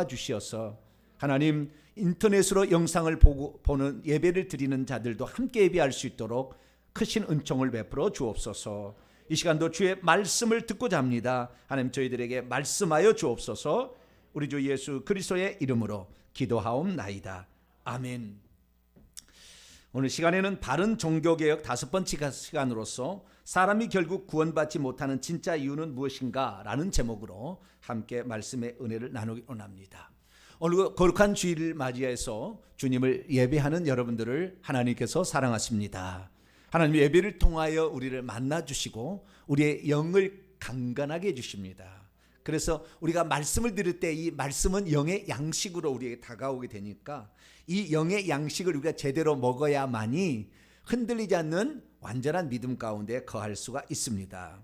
주시어서 하나님 인터넷으로 영상을 보는 예배를 드리는 자들도 함께 예배할 수 있도록 크신 은총을 베풀어 주옵소서. 이 시간도 주의 말씀을 듣고자 합니다. 하나님 저희들에게 말씀하여 주옵소서. 우리 주 예수 그리스도의 이름으로 기도하옵나이다. 아멘. 오늘 시간에는 바른 종교개혁 5번째 시간으로서 사람이 결국 구원받지 못하는 진짜 이유는 무엇인가 라는 제목으로 함께 말씀의 은혜를 나누기 원합니다. 오늘 거룩한 주일을 맞이해서 주님을 예배하는 여러분들을 하나님께서 사랑하십니다. 하나님 예배를 통하여 우리를 만나주시고 우리의 영을 강건하게 해주십니다. 그래서 우리가 말씀을 들을 때 이 말씀은 영의 양식으로 우리에게 다가오게 되니까 이 영의 양식을 우리가 제대로 먹어야만이 흔들리지 않는 완전한 믿음 가운데 거할 수가 있습니다.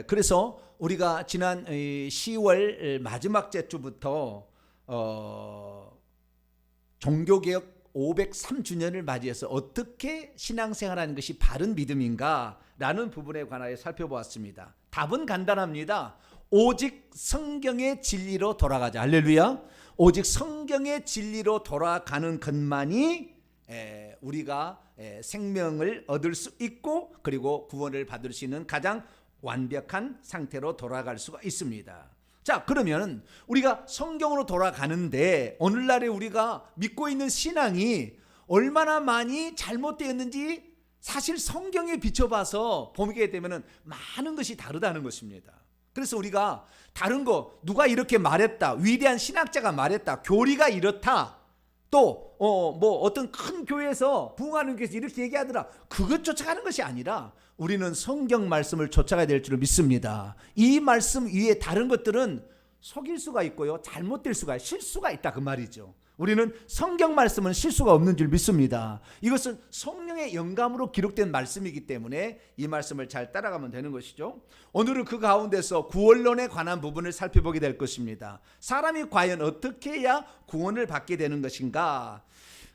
그래서 우리가 지난 10월 마지막 주부터 종교개혁 503주년을 맞이해서 어떻게 신앙생활하는 것이 바른 믿음인가 라는 부분에 관하여 살펴보았습니다. 답은 간단합니다. 오직 성경의 진리로 돌아가자. 할렐루야. 오직 성경의 진리로 돌아가는 것만이 우리가 생명을 얻을 수 있고 그리고 구원을 받을 수 있는 가장 완벽한 상태로 돌아갈 수가 있습니다. 자, 그러면 우리가 성경으로 돌아가는데 오늘날에 우리가 믿고 있는 신앙이 얼마나 많이 잘못되었는지 사실 성경에 비춰봐서 보게 되면 많은 것이 다르다는 것입니다. 그래서 우리가 다른 거 누가 이렇게 말했다, 위대한 신학자가 말했다, 교리가 이렇다, 또 어떤 큰 교회에서 부흥하는 교회에서 이렇게 얘기하더라, 그것 쫓아가는 것이 아니라 우리는 성경 말씀을 쫓아가야 될 줄 믿습니다. 이 말씀 위에 다른 것들은 속일 수가 있고요, 잘못될 수가, 실수가 있다 그 말이죠. 우리는 성경 말씀은 실수가 없는 줄 믿습니다. 이것은 성령의 영감으로 기록된 말씀이기 때문에 이 말씀을 잘 따라가면 되는 것이죠. 오늘은 그 가운데서 구원론에 관한 부분을 살펴보게 될 것입니다. 사람이 과연 어떻게 해야 구원을 받게 되는 것인가?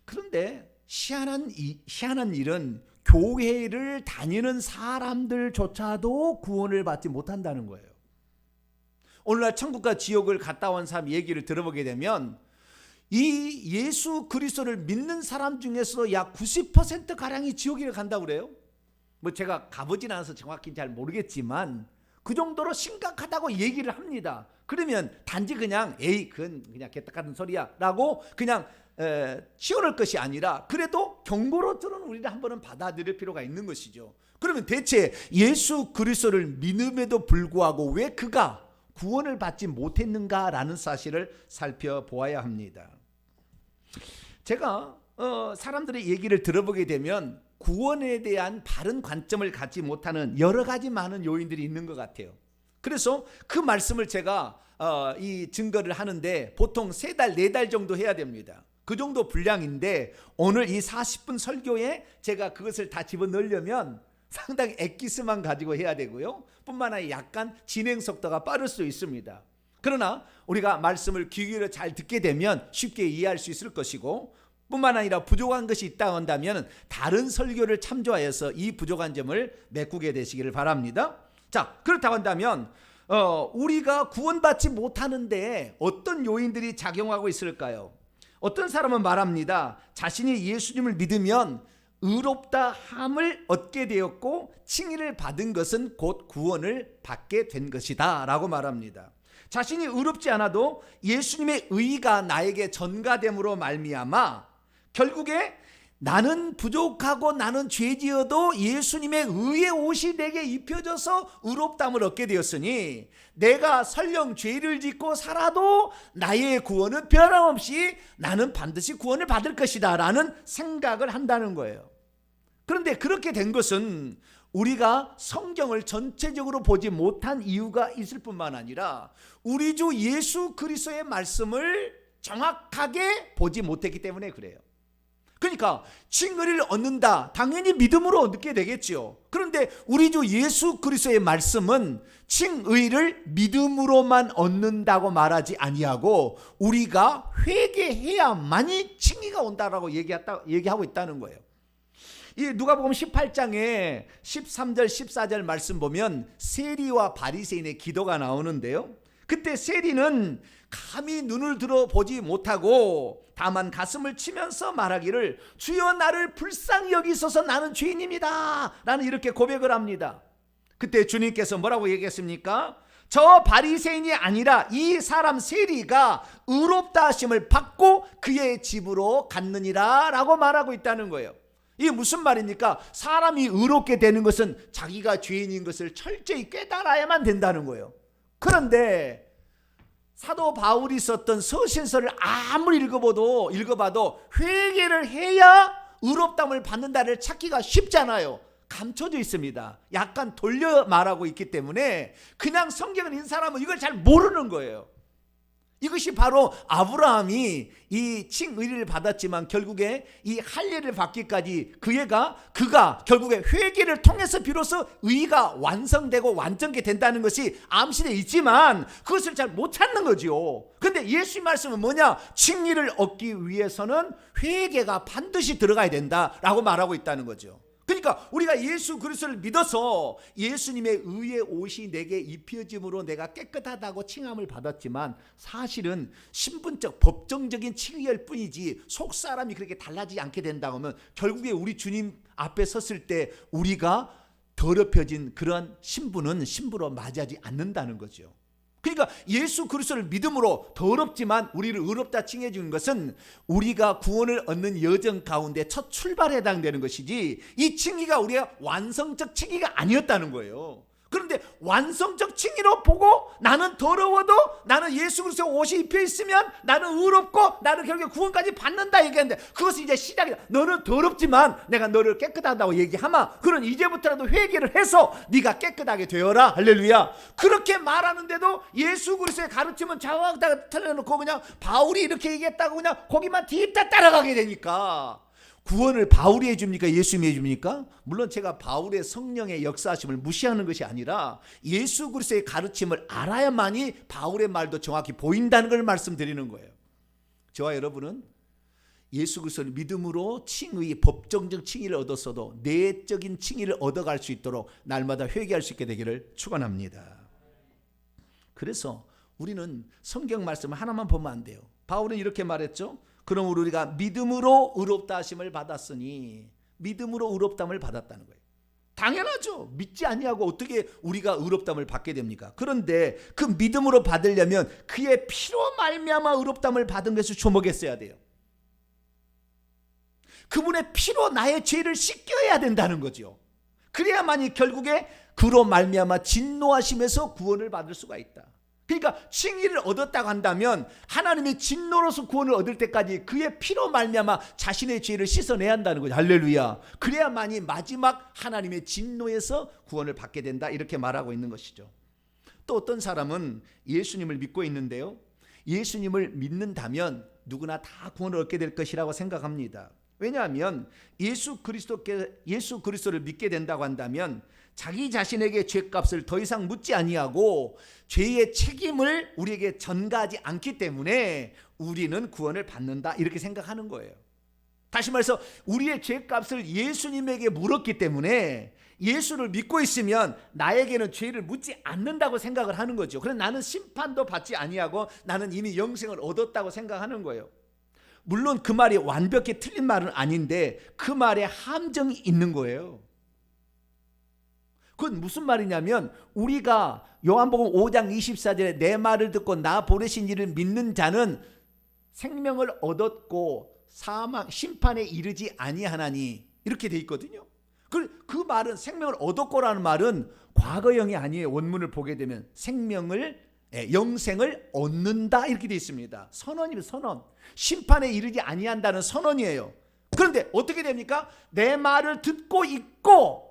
그런데 희한한 일은 교회를 다니는 사람들조차도 구원을 받지 못한다는 거예요. 오늘날 천국과 지옥을 갔다 온 사람 얘기를 들어보게 되면 이 예수 그리스도를 믿는 사람 중에서도 약 90%가량이 지옥에 간다고 그래요. 뭐 제가 가보진 않아서 정확히 잘 모르겠지만 그 정도로 심각하다고 얘기를 합니다. 그러면 단지 그냥 그건 그냥 개떡 같은 소리야 라고 그냥 치워놓을 것이 아니라 그래도 경고로서는 우리를 한 번은 받아들일 필요가 있는 것이죠. 그러면 대체 예수 그리스도를 믿음에도 불구하고 왜 그가 구원을 받지 못했는가라는 사실을 살펴보아야 합니다. 제가 사람들의 얘기를 들어보게 되면 구원에 대한 바른 관점을 갖지 못하는 여러 가지 많은 요인들이 있는 것 같아요. 그래서 그 말씀을 제가 이 증거를 하는데 보통 3달, 4달 정도 해야 됩니다. 그 정도 분량인데 오늘 이 40분 설교에 제가 그것을 다 집어넣으려면 상당히 엑기스만 가지고 해야 되고요, 뿐만 아니라 약간 진행 속도가 빠를 수 있습니다. 그러나 우리가 말씀을 귀 기울여 잘 듣게 되면 쉽게 이해할 수 있을 것이고, 뿐만 아니라 부족한 것이 있다 한다면 다른 설교를 참조하여서 이 부족한 점을 메꾸게 되시기를 바랍니다. 자, 그렇다고 한다면 우리가 구원받지 못하는데 어떤 요인들이 작용하고 있을까요? 어떤 사람은 말합니다. 자신이 예수님을 믿으면 의롭다 함을 얻게 되었고 칭의를 받은 것은 곧 구원을 받게 된 것이다 라고 말합니다. 자신이 의롭지 않아도 예수님의 의가 나에게 전가됨으로 말미암아 결국에 나는 부족하고 나는 죄지어도 예수님의 의의 옷이 내게 입혀져서 의롭다함을 얻게 되었으니 내가 설령 죄를 짓고 살아도 나의 구원은 변함없이 나는 반드시 구원을 받을 것이다 라는 생각을 한다는 거예요. 그런데 그렇게 된 것은 우리가 성경을 전체적으로 보지 못한 이유가 있을 뿐만 아니라 우리 주 예수 그리스도의 말씀을 정확하게 보지 못했기 때문에 그래요. 그러니까 칭의를 얻는다, 당연히 믿음으로 얻게 되겠죠. 그런데 우리 주 예수 그리스도의 말씀은 칭의를 믿음으로만 얻는다고 말하지 아니하고 우리가 회개해야만이 칭의가 온다라고 얘기하고 있다는 거예요. 이 누가복음 18장에 13절 14절 말씀 보면 세리와 바리새인의 기도가 나오는데요, 그때 세리는 감히 눈을 들어보지 못하고 다만 가슴을 치면서 말하기를 주여 나를 불쌍히 여기소서 나는 죄인입니다 라는 이렇게 고백을 합니다. 그때 주님께서 뭐라고 얘기했습니까? 저 바리새인이 아니라 이 사람 세리가 의롭다 하심을 받고 그의 집으로 갔느니라 라고 말하고 있다는 거예요. 이게 무슨 말입니까? 사람이 의롭게 되는 것은 자기가 죄인인 것을 철저히 깨달아야만 된다는 거예요. 그런데 사도 바울이 썼던 서신서를 아무리 읽어봐도 회개를 해야 의롭다함을 받는다를 찾기가 쉽잖아요. 감춰져 있습니다. 약간 돌려 말하고 있기 때문에 그냥 성경을 읽는 사람은 이걸 잘 모르는 거예요. 이것이 바로 아브라함이 이 칭의를 받았지만 결국에 이 할례를 받기까지 그가 결국에 회개를 통해서 비로소 의가 완성되고 완전케 된다는 것이 암시되어 있지만 그것을 잘 못 찾는 거죠. 그런데 예수의 말씀은 뭐냐? 칭의를 얻기 위해서는 회개가 반드시 들어가야 된다라고 말하고 있다는 거죠. 그러니까 우리가 예수 그리스도를 믿어서 예수님의 의의 옷이 내게 입혀짐으로 내가 깨끗하다고 칭함을 받았지만 사실은 신분적 법정적인 칭의일 뿐이지 속사람이 그렇게 달라지지 않게 된다고 하면 결국에 우리 주님 앞에 섰을 때 우리가 더럽혀진 그런 신분은 신부로 맞이하지 않는다는 거죠. 그러니까 예수 그리스도를 믿음으로 더럽지만 우리를 의롭다 칭해 주는 것은 우리가 구원을 얻는 여정 가운데 첫 출발에 해당되는 것이지 이 칭의가 우리가 완성적 칭의가 아니었다는 거예요. 그런데 완성적 칭의로 보고 나는 더러워도 나는 예수 그리스도 옷이 입혀 있으면 나는 의롭고 나는 결국에 구원까지 받는다 얘기하는데 그것은 이제 시작이다. 너는 더럽지만 내가 너를 깨끗하다고 얘기하마. 그럼 이제부터라도 회개를 해서 네가 깨끗하게 되어라. 할렐루야. 그렇게 말하는데도 예수 그리스도의 가르침은 좌우하다가 틀어놓고 그냥 바울이 이렇게 얘기했다고 그냥 거기만 뒤집다 따라가게 되니까 구원을 바울이 해줍니까? 예수님이 해줍니까? 물론 제가 바울의 성령의 역사하심을 무시하는 것이 아니라 예수 그리스도의 가르침을 알아야만이 바울의 말도 정확히 보인다는 걸 말씀드리는 거예요. 저와 여러분은 예수 그리스도를 믿음으로 칭의, 법정적 칭의를 얻었어도 내적인 칭의를 얻어갈 수 있도록 날마다 회개할 수 있게 되기를 축원합니다. 그래서 우리는 성경 말씀을 하나만 보면 안 돼요. 바울은 이렇게 말했죠. 그럼 우리가 믿음으로 의롭다 하심을 받았으니 믿음으로 의롭다함을 받았다는 거예요. 당연하죠. 믿지 아니하고 어떻게 우리가 의롭다함을 받게 됩니까? 그런데 그 믿음으로 받으려면 그의 피로 말미암아 의롭다함을 받은 것을 주목했어야 돼요. 그분의 피로 나의 죄를 씻겨야 된다는 거죠. 그래야만이 결국에 그로 말미암아 진노하심에서 구원을 받을 수가 있다. 그러니까 칭의를 얻었다고 한다면 하나님의 진노로서 구원을 얻을 때까지 그의 피로 말미암아 자신의 죄를 씻어내야 한다는 거죠. 할렐루야. 그래야만이 마지막 하나님의 진노에서 구원을 받게 된다 이렇게 말하고 있는 것이죠. 또 어떤 사람은 예수님을 믿고 있는데요, 예수님을 믿는다면 누구나 다 구원을 얻게 될 것이라고 생각합니다. 왜냐하면 예수 그리스도를 믿게 된다고 한다면 자기 자신에게 죄값을 더 이상 묻지 아니하고 죄의 책임을 우리에게 전가하지 않기 때문에 우리는 구원을 받는다 이렇게 생각하는 거예요. 다시 말해서 우리의 죄값을 예수님에게 물었기 때문에 예수를 믿고 있으면 나에게는 죄를 묻지 않는다고 생각을 하는 거죠. 그래서 나는 심판도 받지 아니하고 나는 이미 영생을 얻었다고 생각하는 거예요. 물론 그 말이 완벽히 틀린 말은 아닌데 그 말에 함정이 있는 거예요. 그건 무슨 말이냐면 우리가 요한복음 5장 24절에 내 말을 듣고 나 보내신 이를 믿는 자는 생명을 얻었고 심판에 이르지 아니하나니 이렇게 돼 있거든요. 그 말은 생명을 얻었고라는 말은 과거형이 아니에요. 원문을 보게 되면 영생을 얻는다 이렇게 돼 있습니다. 선언입니다. 선언. 심판에 이르지 아니한다는 선언이에요. 그런데 어떻게 됩니까? 내 말을 듣고 있고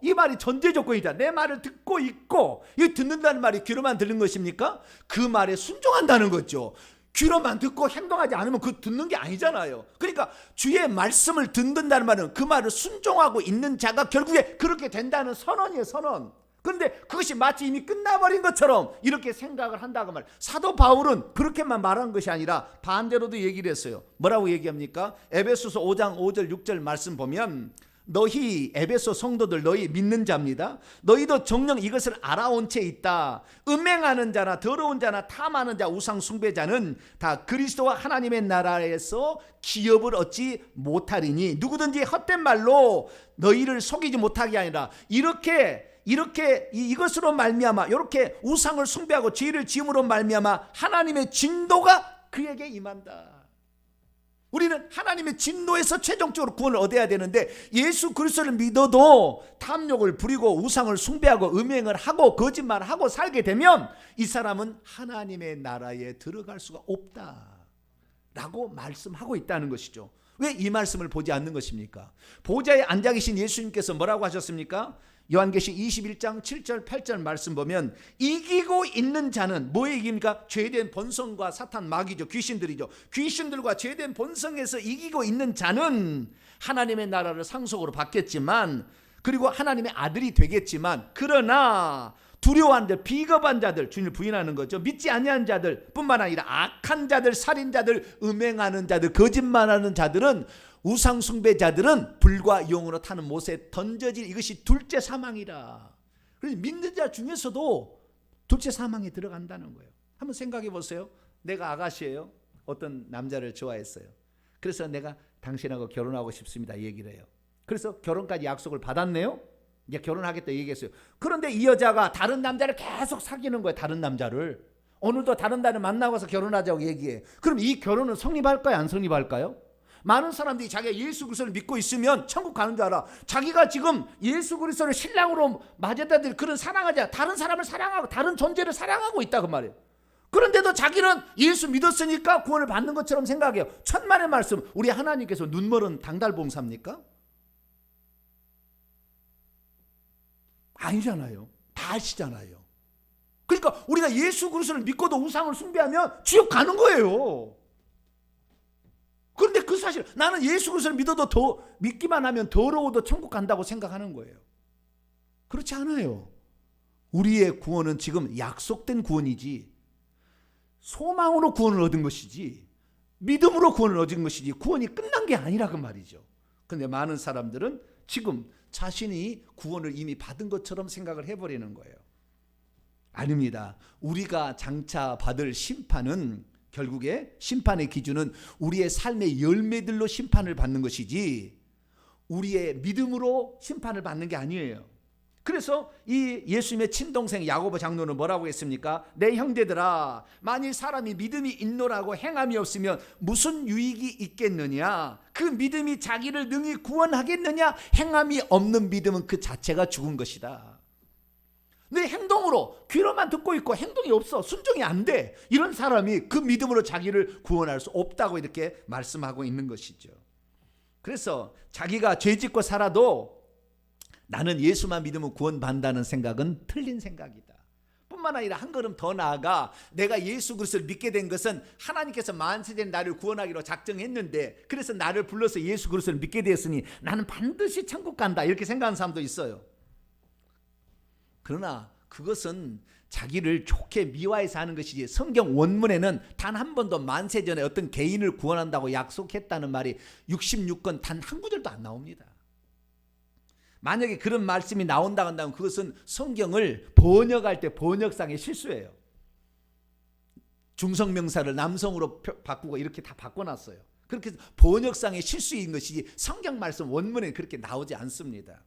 이 말이 전제 조건이다. 내 말을 듣고 있고 이 듣는다는 말이 귀로만 듣는 것입니까? 그 말에 순종한다는 거죠. 귀로만 듣고 행동하지 않으면 그 듣는 게 아니잖아요. 그러니까 주의 말씀을 듣는다는 말은 그 말을 순종하고 있는 자가 결국에 그렇게 된다는 선언이에요. 선언. 그런데 그것이 마치 이미 끝나버린 것처럼 이렇게 생각을 한다고 말. 사도 바울은 그렇게만 말한 것이 아니라 반대로도 얘기를 했어요. 뭐라고 얘기합니까? 에베소서 5장 5절 6절 말씀 보면 너희 에베소 성도들 너희 믿는 자입니다. 너희도 정녕 이것을 알아온 채 있다. 음행하는 자나 더러운 자나 탐하는 자 우상 숭배자는 다 그리스도와 하나님의 나라에서 기업을 얻지 못하리니 누구든지 헛된 말로 너희를 속이지 못하게 아니라 이것으로 말미암아 이렇게 우상을 숭배하고 죄를 지음으로 말미암아 하나님의 진노가 그에게 임한다. 우리는 하나님의 진노에서 최종적으로 구원을 얻어야 되는데 예수 그리스도를 믿어도 탐욕을 부리고 우상을 숭배하고 음행을 하고 거짓말을 하고 살게 되면 이 사람은 하나님의 나라에 들어갈 수가 없다라고 말씀하고 있다는 것이죠. 왜 이 말씀을 보지 않는 것입니까? 보좌에 앉아 계신 예수님께서 뭐라고 하셨습니까? 요한계시 21장 7절 8절 말씀 보면 이기고 있는 자는 뭐에 이깁니까? 죄된 본성과 사탄 마귀죠. 귀신들이죠. 귀신들과 죄된 본성에서 이기고 있는 자는 하나님의 나라를 상속으로 받겠지만 그리고 하나님의 아들이 되겠지만 그러나 두려워한 자, 비겁한 자들, 주님을 부인하는 거죠. 믿지 아니하는 자들 뿐만 아니라 악한 자들, 살인자들, 음행하는 자들, 거짓말하는 자들은 우상 숭배자들은 불과 용으로 타는 못에 던져질 이것이 둘째 사망이라. 그래서 믿는 자 중에서도 둘째 사망에 들어간다는 거예요. 한번 생각해 보세요. 내가 아가씨예요. 어떤 남자를 좋아했어요. 그래서 내가 당신하고 결혼하고 싶습니다 얘기를 해요. 그래서 결혼까지 약속을 받았네요. 이제 결혼하겠다 얘기했어요. 그런데 이 여자가 다른 남자를 계속 사귀는 거예요. 다른 남자를. 오늘도 다른 남자를 만나고 와서 결혼하자고 얘기해. 그럼 이 결혼은 성립할까요? 안 성립할까요? 많은 사람들이 자기가 예수 그리스도를 믿고 있으면 천국 가는 줄 알아. 자기가 지금 예수 그리스도를 신랑으로 맞았다들 그런 사랑하자 다른 사람을 사랑하고 다른 존재를 사랑하고 있다 그 말이에요. 그런데도 자기는 예수 믿었으니까 구원을 받는 것처럼 생각해요. 천만의 말씀. 우리 하나님께서 눈멀은 당달봉사입니까? 아니잖아요. 다 아시잖아요. 그러니까 우리가 예수 그리스도를 믿고도 우상을 숭배하면 지옥 가는 거예요. 그런데 그 사실 나는 예수 그리스도를 믿어도 더 믿기만 하면 더러워도 천국 간다고 생각하는 거예요. 그렇지 않아요. 우리의 구원은 지금 약속된 구원이지 소망으로 구원을 얻은 것이지 믿음으로 구원을 얻은 것이지 구원이 끝난 게 아니라 그 말이죠. 그런데 많은 사람들은 지금 자신이 구원을 이미 받은 것처럼 생각을 해버리는 거예요. 아닙니다. 우리가 장차 받을 심판은 결국에 심판의 기준은 우리의 삶의 열매들로 심판을 받는 것이지 우리의 믿음으로 심판을 받는 게 아니에요. 그래서 이 예수님의 친동생 야고보 장로는 뭐라고 했습니까? 내 형제들아 만일 사람이 믿음이 있노라고 행함이 없으면 무슨 유익이 있겠느냐? 그 믿음이 자기를 능히 구원하겠느냐? 행함이 없는 믿음은 그 자체가 죽은 것이다. 내 행동으로 귀로만 듣고 있고 행동이 없어 순종이 안 돼. 이런 사람이 그 믿음으로 자기를 구원할 수 없다고 이렇게 말씀하고 있는 것이죠. 그래서 자기가 죄짓고 살아도 나는 예수만 믿으면 구원받는다는 생각은 틀린 생각이다. 뿐만 아니라 한 걸음 더 나아가 내가 예수 그리스도를 믿게 된 것은 하나님께서 만세된 나를 구원하기로 작정했는데 그래서 나를 불러서 예수 그리스도를 믿게 되었으니 나는 반드시 천국 간다 이렇게 생각하는 사람도 있어요. 그러나 그것은 자기를 좋게 미화해서 하는 것이지 성경 원문에는 단 한 번도 만세 전에 어떤 개인을 구원한다고 약속했다는 말이 66권 단 한 구절도 안 나옵니다. 만약에 그런 말씀이 나온다고 한다면 그것은 성경을 번역할 때 번역상의 실수예요. 중성명사를 남성으로 바꾸고 이렇게 다 바꿔놨어요. 그렇게 번역상의 실수인 것이지 성경 말씀 원문에 그렇게 나오지 않습니다.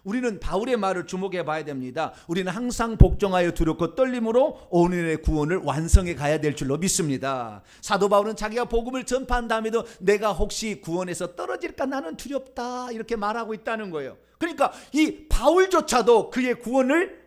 우리는 바울의 말을 주목해 봐야 됩니다. 우리는 항상 복종하여 두렵고 떨림으로 오늘의 구원을 완성해 가야 될 줄로 믿습니다. 사도 바울은 자기가 복음을 전파한 다음에도 내가 혹시 구원에서 떨어질까 나는 두렵다 이렇게 말하고 있다는 거예요. 그러니까 이 바울조차도 그의 구원을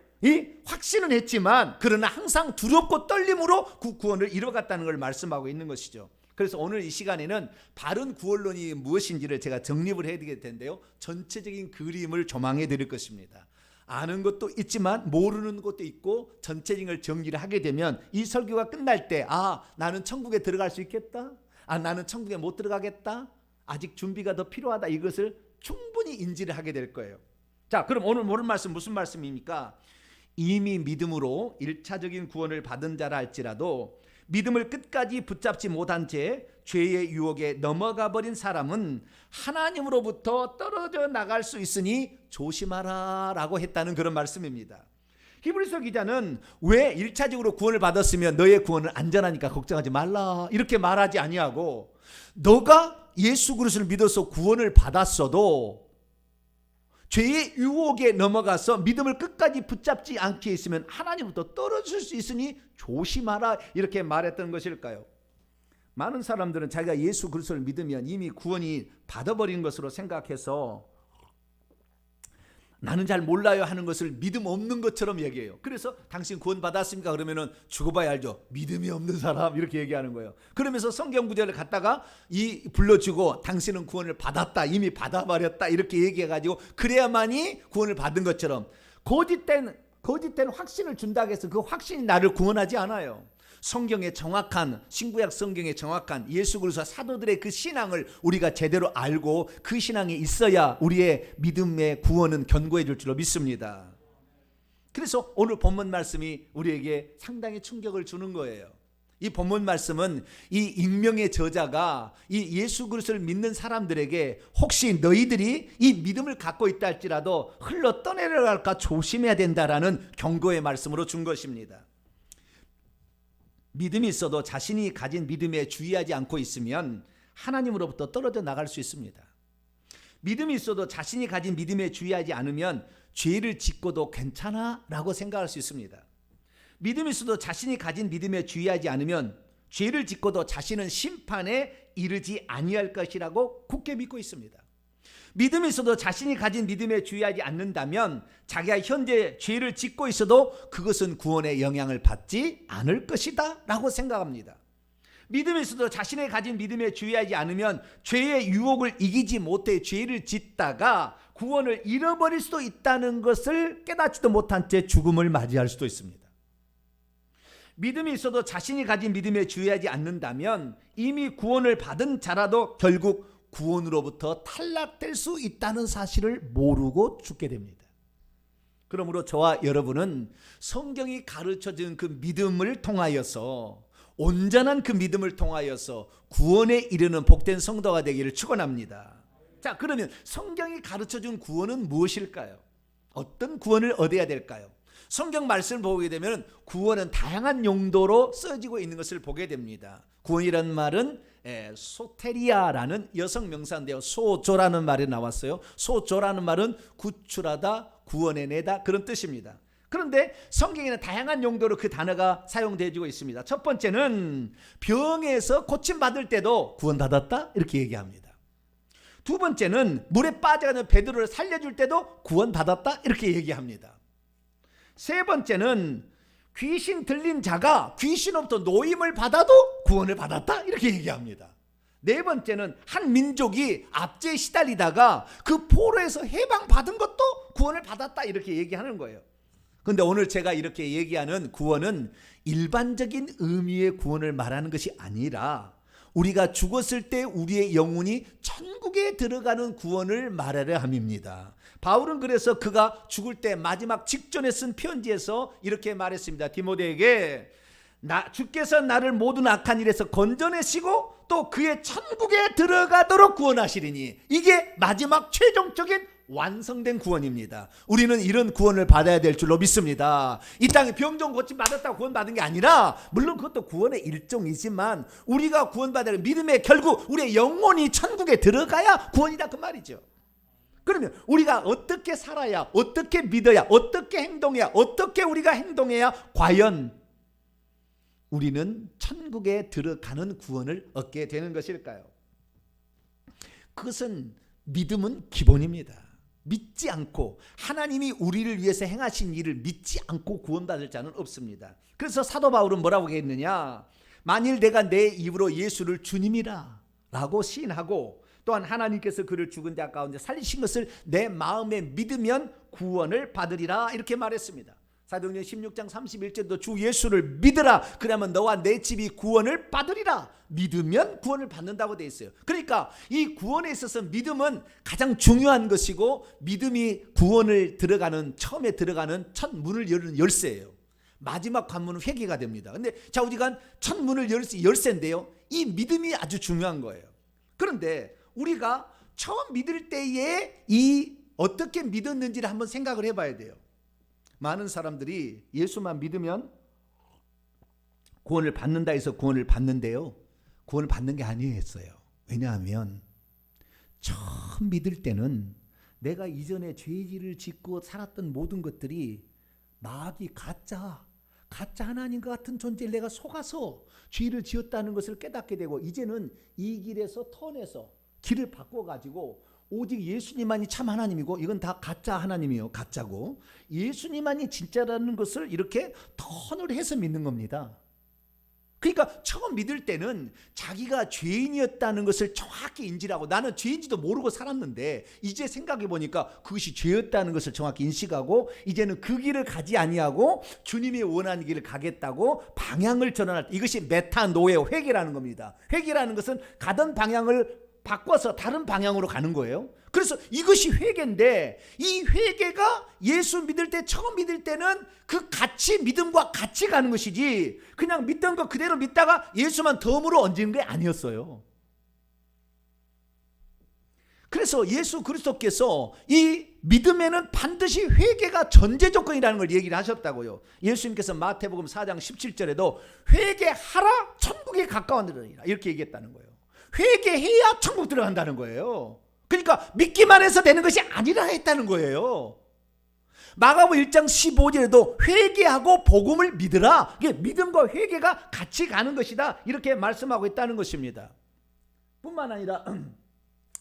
확신은 했지만 그러나 항상 두렵고 떨림으로 그 구원을 이뤄갔다는 걸 말씀하고 있는 것이죠. 그래서 오늘 이 시간에는 바른 구원론이 무엇인지를 제가 정립을 해야 될 텐데요. 전체적인 그림을 조망해 드릴 것입니다. 아는 것도 있지만 모르는 것도 있고 전체적인 걸 정리를 하게 되면 이 설교가 끝날 때 나는 천국에 들어갈 수 있겠다. 나는 천국에 못 들어가겠다. 아직 준비가 더 필요하다. 이것을 충분히 인지를 하게 될 거예요. 자, 그럼 오늘 모르는 말씀 무슨 말씀입니까? 이미 믿음으로 1차적인 구원을 받은 자라 할지라도 믿음을 끝까지 붙잡지 못한 채 죄의 유혹에 넘어가 버린 사람은 하나님으로부터 떨어져 나갈 수 있으니 조심하라 라고 했다는 그런 말씀입니다. 히브리서 기자는 왜 1차적으로 구원을 받았으면 너의 구원은 안전하니까 걱정하지 말라 이렇게 말하지 아니하고, 너가 예수 그리스도를 믿어서 구원을 받았어도 죄의 유혹에 넘어가서 믿음을 끝까지 붙잡지 않게 있으면 하나님부터 떨어질 수 있으니 조심하라 이렇게 말했던 것일까요? 많은 사람들은 자기가 예수 그리스도를 믿으면 이미 구원이 받아버린 것으로 생각해서 나는 잘 몰라요 하는 것을 믿음 없는 것처럼 얘기해요. 그래서 당신 구원 받았습니까? 그러면은 죽어봐야 알죠. 믿음이 없는 사람 이렇게 얘기하는 거예요. 그러면서 성경 구절을 갖다가 불러주고 당신은 구원을 받았다, 이미 받아버렸다 이렇게 얘기해가지고 그래야만이 구원을 받은 것처럼 거짓된 확신을 준다고 해서 그 확신이 나를 구원하지 않아요. 성경의 정확한, 신구약 성경의 정확한 예수 그리스도 사도들의 그 신앙을 우리가 제대로 알고 그 신앙이 있어야 우리의 믿음의 구원은 견고해 질 줄로 믿습니다. 그래서 오늘 본문 말씀이 우리에게 상당히 충격을 주는 거예요. 이 본문 말씀은 이 익명의 저자가 이 예수 그리스도를 믿는 사람들에게 혹시 너희들이 이 믿음을 갖고 있다 할지라도 흘러 떠내려갈까 조심해야 된다라는 경고의 말씀으로 준 것입니다. 믿음이 있어도 자신이 가진 믿음에 주의하지 않고 있으면 하나님으로부터 떨어져 나갈 수 있습니다. 믿음이 있어도 자신이 가진 믿음에 주의하지 않으면 죄를 짓고도 괜찮아 라고 생각할 수 있습니다. 믿음이 있어도 자신이 가진 믿음에 주의하지 않으면 죄를 짓고도 자신은 심판에 이르지 아니할 것이라고 굳게 믿고 있습니다. 믿음이 있어도 자신이 가진 믿음에 주의하지 않는다면 자기가 현재 죄를 짓고 있어도 그것은 구원의 영향을 받지 않을 것이다 라고 생각합니다. 믿음이 있어도 자신의 가진 믿음에 주의하지 않으면 죄의 유혹을 이기지 못해 죄를 짓다가 구원을 잃어버릴 수도 있다는 것을 깨닫지도 못한 채 죽음을 맞이할 수도 있습니다. 믿음이 있어도 자신이 가진 믿음에 주의하지 않는다면 이미 구원을 받은 자라도 결국 구원으로부터 탈락될 수 있다는 사실을 모르고 죽게 됩니다. 그러므로 저와 여러분은 성경이 가르쳐준 그 믿음을 통하여서, 온전한 그 믿음을 통하여서 구원에 이르는 복된 성도가 되기를 축원합니다. 자, 그러면 성경이 가르쳐준 구원은 무엇일까요? 어떤 구원을 얻어야 될까요? 성경 말씀을 보게 되면 구원은 다양한 용도로 쓰여지고 있는 것을 보게 됩니다. 구원이라는 말은 소테리아라는 여성 명사인데요, 소조라는 말이 나왔어요. 소조라는 말은 구출하다, 구원해내다 그런 뜻입니다. 그런데 성경에는 다양한 용도로 그 단어가 사용되어지고 있습니다. 첫 번째는 병에서 고침받을 때도 구원받았다 이렇게 얘기합니다. 두 번째는 물에 빠져가는 베드로를 살려줄 때도 구원받았다 이렇게 얘기합니다. 세 번째는 귀신 들린 자가 귀신으로부터 노임을 받아도 구원을 받았다 이렇게 얘기합니다. 네 번째는 한 민족이 압제에 시달리다가 그 포로에서 해방받은 것도 구원을 받았다 이렇게 얘기하는 거예요. 그런데 오늘 제가 이렇게 얘기하는 구원은 일반적인 의미의 구원을 말하는 것이 아니라 우리가 죽었을 때 우리의 영혼이 천국에 들어가는 구원을 말하려 함입니다. 바울은 그래서 그가 죽을 때 마지막 직전에 쓴 편지에서 이렇게 말했습니다. 디모데에게 주께서 나를 모든 악한 일에서 건져내시고 또 그의 천국에 들어가도록 구원하시리니, 이게 마지막 최종적인 완성된 구원입니다. 우리는 이런 구원을 받아야 될 줄로 믿습니다. 이 땅에 병좀 고침 받았다고 구원받은 게 아니라, 물론 그것도 구원의 일종이지만 우리가 구원받아야 할 믿음의 결국 우리의 영혼이 천국에 들어가야 구원이다 그 말이죠. 그러면 우리가 어떻게 살아야, 어떻게 믿어야, 어떻게 행동해야, 어떻게 우리가 행동해야 과연 우리는 천국에 들어가는 구원을 얻게 되는 것일까요? 그것은 믿음은 기본입니다. 믿지 않고, 하나님이 우리를 위해서 행하신 일을 믿지 않고 구원받을 자는 없습니다. 그래서 사도 바울은 뭐라고 했느냐, 만일 내가 내 입으로 예수를 주님이라 라고 시인하고 또한 하나님께서 그를 죽은 자 가운데 살리신 것을 내 마음에 믿으면 구원을 받으리라 이렇게 말했습니다. 사도행전 16장 31절도 주 예수를 믿으라, 그러면 너와 내 집이 구원을 받으리라. 믿으면 구원을 받는다고 되어 있어요. 그러니까 이 구원에 있어서 믿음은 가장 중요한 것이고, 믿음이 구원을 들어가는, 처음에 들어가는 첫 문을 여는 열쇠예요. 마지막 관문은 회개가 됩니다. 근데 자, 우리가 첫 문을 열쇠인데요. 이 믿음이 아주 중요한 거예요. 그런데 우리가 처음 믿을 때에 이 어떻게 믿었는지를 한번 생각을 해봐야 돼요. 많은 사람들이 예수만 믿으면 구원을 받는다 해서 구원을 받는데요. 구원을 받는 게 아니었어요. 왜냐하면 처음 믿을 때는 내가 이전에 죄질을 짓고 살았던 모든 것들이 마귀 가짜 하나님과 같은 존재를 내가 속아서 죄를 지었다는 것을 깨닫게 되고, 이제는 이 길에서 턴해서 길을 바꿔가지고 오직 예수님만이 참 하나님이고 이건 다 가짜 하나님이요, 가짜고 예수님만이 진짜라는 것을 이렇게 턴을 해서 믿는 겁니다. 그러니까 처음 믿을 때는 자기가 죄인이었다는 것을 정확히 인지를 하고, 나는 죄인지도 모르고 살았는데 이제 생각해 보니까 그것이 죄였다는 것을 정확히 인식하고, 이제는 그 길을 가지 아니하고 주님이 원하는 길을 가겠다고 방향을 전환할 때, 이것이 메타노에 회개라는 겁니다. 회개라는 것은 가던 방향을 바꿔서 다른 방향으로 가는 거예요. 그래서 이것이 회개인데, 이 회개가 예수 믿을 때, 처음 믿을 때는 그 같이 믿음과 같이 가는 것이지, 그냥 믿던 거 그대로 믿다가 예수만 덤으로 얹는 게 아니었어요. 그래서 예수 그리스도께서 이 믿음에는 반드시 회개가 전제 조건이라는 걸 얘기를 하셨다고요. 예수님께서 마태복음 4장 17절에도 회개하라 천국에 가까워지리라 이렇게 얘기했다는 거예요. 회개해야 천국 들어간다는 거예요. 그러니까 믿기만 해서 되는 것이 아니라 했다는 거예요. 마가복음 1장 15절에도 회개하고 복음을 믿으라. 이게 믿음과 회개가 같이 가는 것이다, 이렇게 말씀하고 있다는 것입니다. 뿐만 아니라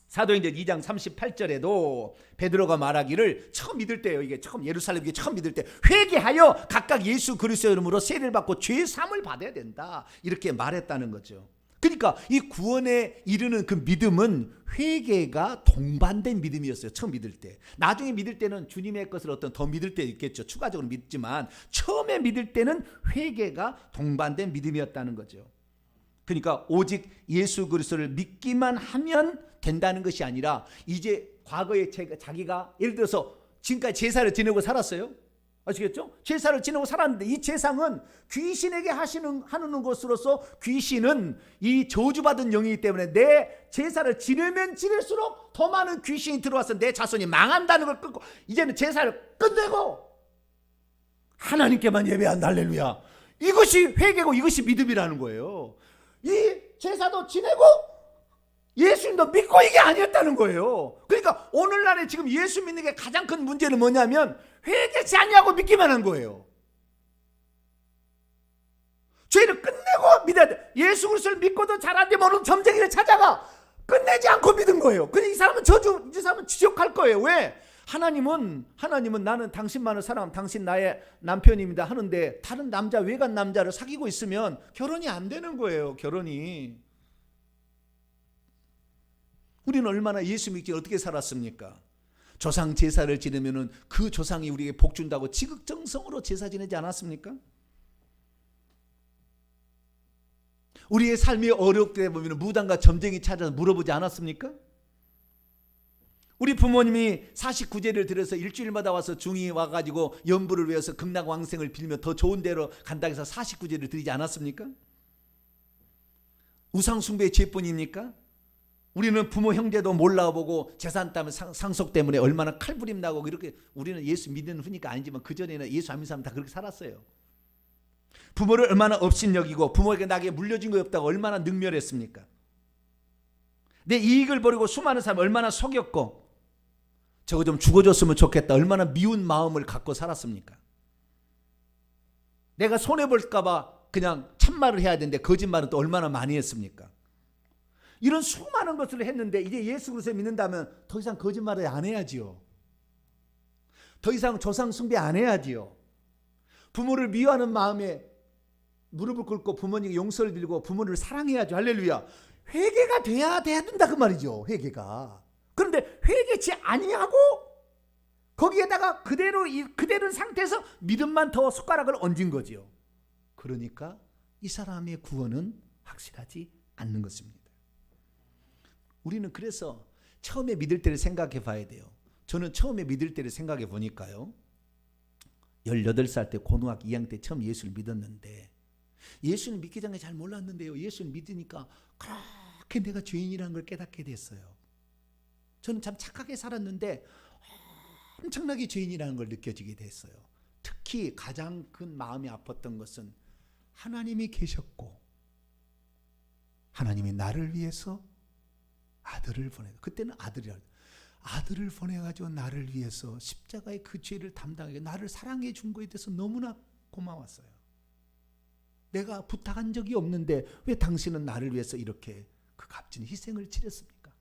사도행전 2장 38절에도 베드로가 말하기를, 처음 믿을 때요, 이게 처음 예루살렘에 처음 믿을 때 회개하여 각각 예수 그리스도의 이름으로 세례를 받고 죄 사함을 받아야 된다, 이렇게 말했다는 거죠. 그러니까 이 구원에 이르는 그 믿음은 회개가 동반된 믿음이었어요. 처음 믿을 때. 나중에 믿을 때는 주님의 것을 어떤 더 믿을 때 있겠죠. 추가적으로 믿지만 처음에 믿을 때는 회개가 동반된 믿음이었다는 거죠. 그러니까 오직 예수 그리스도를 믿기만 하면 된다는 것이 아니라, 이제 과거에 자기가 예를 들어서 지금까지 제사를 지내고 살았어요. 아시겠죠? 제사를 지내고 살았는데 이 제사는 귀신에게 하는 것으로서, 귀신은 이 저주받은 영이기 때문에 내 제사를 지내면 지낼수록 더 많은 귀신이 들어와서 내 자손이 망한다는 걸 끊고, 이제는 제사를 끝내고 하나님께만 예배한다. 할렐루야. 이것이 회개고 이것이 믿음이라는 거예요. 이 제사도 지내고 예수님도 믿고 이게 아니었다는 거예요. 그러니까 오늘날에 지금 예수 믿는 게 가장 큰 문제는 뭐냐면 회개치 않냐고 믿기만 한 거예요. 죄를 끝내고 믿어야 돼. 예수 그리스도를 믿고도 잘 안 되면 어느 점쟁이를 찾아가 끝내지 않고 믿은 거예요. 근데 이 사람은 이 사람은 지옥할 거예요. 왜? 하나님은 나는 당신만을 사랑하면 당신 나의 남편입니다 하는데 다른 남자, 외간 남자를 사귀고 있으면 결혼이 안 되는 거예요. 결혼이. 우리는 얼마나 예수 믿기 어떻게 살았습니까? 조상 제사를 지내면은 그 조상이 우리에게 복 준다고 지극정성으로 제사 지내지 않았습니까? 우리의 삶이 어렵게 보면 무당과 점쟁이 찾아서 물어보지 않았습니까? 우리 부모님이 49제를 들여서 일주일마다 와서 중이 와가지고 연부를 외워서 극락왕생을 빌며 더 좋은 데로 간다고 해서 49제를 드리지 않았습니까? 우상숭배의 죄뿐입니까? 우리는 부모 형제도 몰라보고 재산 때문에 상속 때문에 얼마나 칼부림 나고, 이렇게 우리는 예수 믿는 후니까 아니지만 그전에는 예수 안 믿는 사람 다 그렇게 살았어요. 부모를 얼마나 업신여기고 부모에게 나에게 물려준 거 없다고 얼마나 능멸했습니까? 내 이익을 버리고 수많은 사람 얼마나 속였고, 저거 좀 죽어줬으면 좋겠다 얼마나 미운 마음을 갖고 살았습니까? 내가 손해볼까 봐 그냥 참말을 해야 되는데 거짓말은 또 얼마나 많이 했습니까? 이런 수많은 것을 했는데 이제 예수 그리스도 믿는다면 더 이상 거짓말을 안 해야지요. 더 이상 조상 숭배 안 해야지요. 부모를 미워하는 마음에 무릎을 꿇고 부모님께 용서를 빌고 부모를 사랑해야죠. 할렐루야. 회개가 돼야 된다 그 말이죠. 회개가. 그런데 회개치 아니하고 거기에다가 그대로인 상태에서 믿음만 더 숟가락을 얹은 거지요. 그러니까 이 사람의 구원은 확실하지 않는 것입니다. 우리는 그래서 처음에 믿을 때를 생각해 봐야 돼요. 저는 처음에 믿을 때를 생각해 보니까요, 18살 때 고등학교 2학년 때 처음 예수를 믿었는데, 예수를 믿기 전에 잘 몰랐는데요, 예수를 믿으니까 그렇게 내가 죄인이라는 걸 깨닫게 됐어요. 저는 참 착하게 살았는데 엄청나게 죄인이라는 걸 느껴지게 됐어요. 특히 가장 큰 마음이 아팠던 것은 하나님이 계셨고 하나님이 나를 위해서 아들을 보내, 그때는 아들을 보내가지고 나를 위해서 십자가의 그 죄를 담당하게 나를 사랑해 준 거에 대해서 너무나 고마웠어요. 내가 부탁한 적이 없는데 왜 당신은 나를 위해서 이렇게 그 값진 희생을 치렀습니까?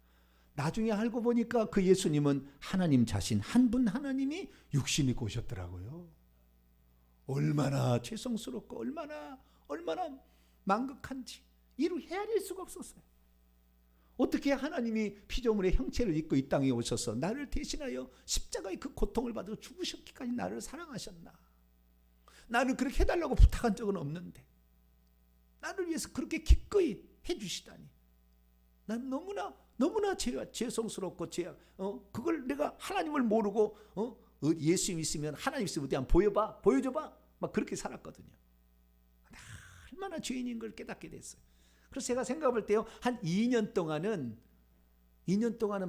나중에 알고 보니까 그 예수님은 하나님 자신, 한 분 하나님이 육신이 오셨더라고요. 얼마나 죄송스럽고 얼마나 망극한지 이루 헤아릴 수가 없었어요. 어떻게 하나님이 피조물의 형체를 입고 이 땅에 오셔서 나를 대신하여 십자가의 그 고통을 받아 죽으셨기까지 나를 사랑하셨나? 나는 그렇게 해달라고 부탁한 적은 없는데 나를 위해서 그렇게 기꺼이 해주시다니, 난 너무나 죄송스럽고 그걸 내가 하나님을 모르고 예수 있으면 하나님 있으면 어디 한번 보여줘봐 막 그렇게 살았거든요. 얼마나 죄인인 걸 깨닫게 됐어요. 그래서 제가 생각할 때요, 한 2년 동안은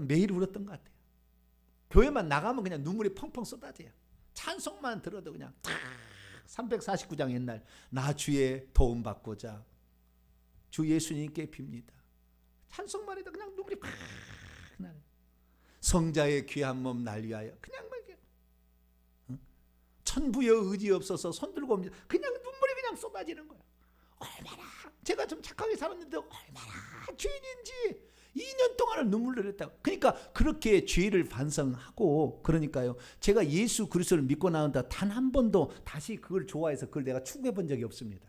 매일 울었던 것 같아요. 교회만 나가면 그냥 눈물이 펑펑 쏟아져요. 찬송만 들어도 그냥 349장 옛날 나 주의 도움 받고자 주 예수님께 빕니다. 찬송만 해도 그냥 눈물이 팍 나요. 성자의 귀한 몸 날 위하여 그냥 막 천부여 의지 없어서 손 들고 옵니다. 그냥 눈물이 그냥 쏟아지는 거예요. 얼마나 제가 좀 착하게 살았는데 얼마나 죄인인지 2년 동안을 눈물을 흘렸다고. 그러니까 그렇게 죄를 반성하고, 그러니까요, 제가 예수 그리스도를 믿고 나온다 단 한 번도 다시 그걸 좋아해서 그걸 내가 추구해 본 적이 없습니다.